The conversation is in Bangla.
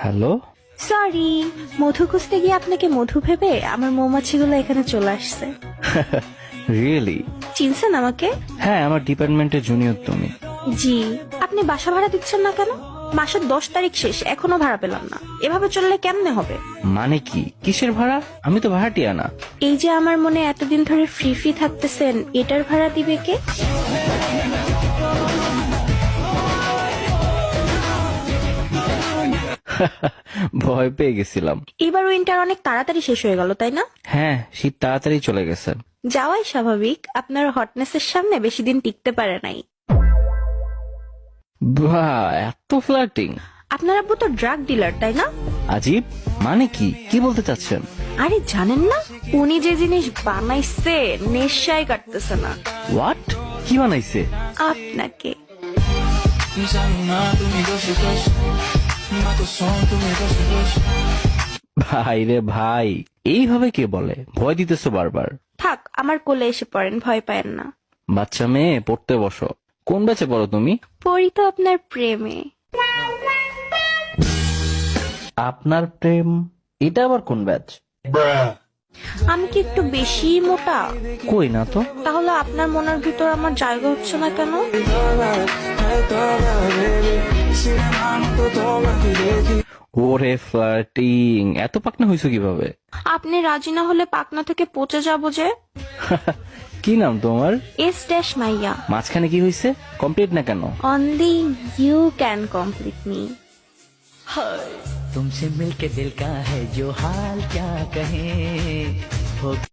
হ্যালো। সরি, মধু খুঁজতে গিয়ে আপনাকে মধু ভেবে আমার মৌমাছিগুলো এখানে চলে আসছে। রিয়েলি? চিনছেন আমাকে? হ্যাঁ, আমার ডিপার্টমেন্টের জুনিয়র তুমি। জি। আপনি বাসা ভাড়া দিচ্ছেন না কেন? মাসের 10 তারিখ শেষ, এখনো ভাড়া পেলাম না। এভাবে চললে কেমনে হবে? মানে কি? কিসের ভাড়া? আমি তো ভাড়াটিয়া না। এই যে আমার মনে এতদিন ধরে ফ্রি ফ্রি থাকতেছেন, এটার ভাড়া দিবে কে? ভয় পেয়ে গেছিলাম। এবার উইন্টার অনেক তাড়াতাড়ি শেষ হয়ে গেল, তাই না? হ্যাঁ, শীত তাড়াতাড়ি চলে গেছে। যাওয়াই স্বাভাবিক, আপনার হটনেসের সামনে বেশি দিন টিকতে পারে নাই। বাহ, এত ফ্লার্টিং। আপনার আব্বু তো ড্রাগ ডিলার, তাই না? আজীব, মানে কি? কি বলতে চাচ্ছেন? আরে জানেন না, উনি যে জিনিস বানাইছে নেশায় কাটতেছে না। হোয়াট? কি বানাইছে? আপনাকে। ভাই রে ভাই, এইভাবে কে বলে? ভয় দিতেছো বারবার। থাক, আমার কোলে এসে পড়েন, ভয় পায়েন না। বাচ্চা মেয়ে, পড়তে বসো। কোন ব্যাচে পড়ো তুমি? পড়ি তো আপনার প্রেমে। আপনার প্রেম? এটা আবার কোন ব্যাচ? আমি কি একটু বেশি মোটা? কই না তো। তাহলে আপনার মনের ভিতর আমার জায়গা হচ্ছে না কেন? ওরে ফ্লার্টিং, এত পাকনা হইছো কিভাবে? আপনি রাজি না হলে পাকনা থেকে পচে যাবো যে। কি নাম তোমার? এস ড্যাশ মাইয়া। মাঝখানে কি হইছে? কমপ্লিট না কেন? Only you can complete me. तुमसे मिलके दिल का है जो हाल क्या कहे हो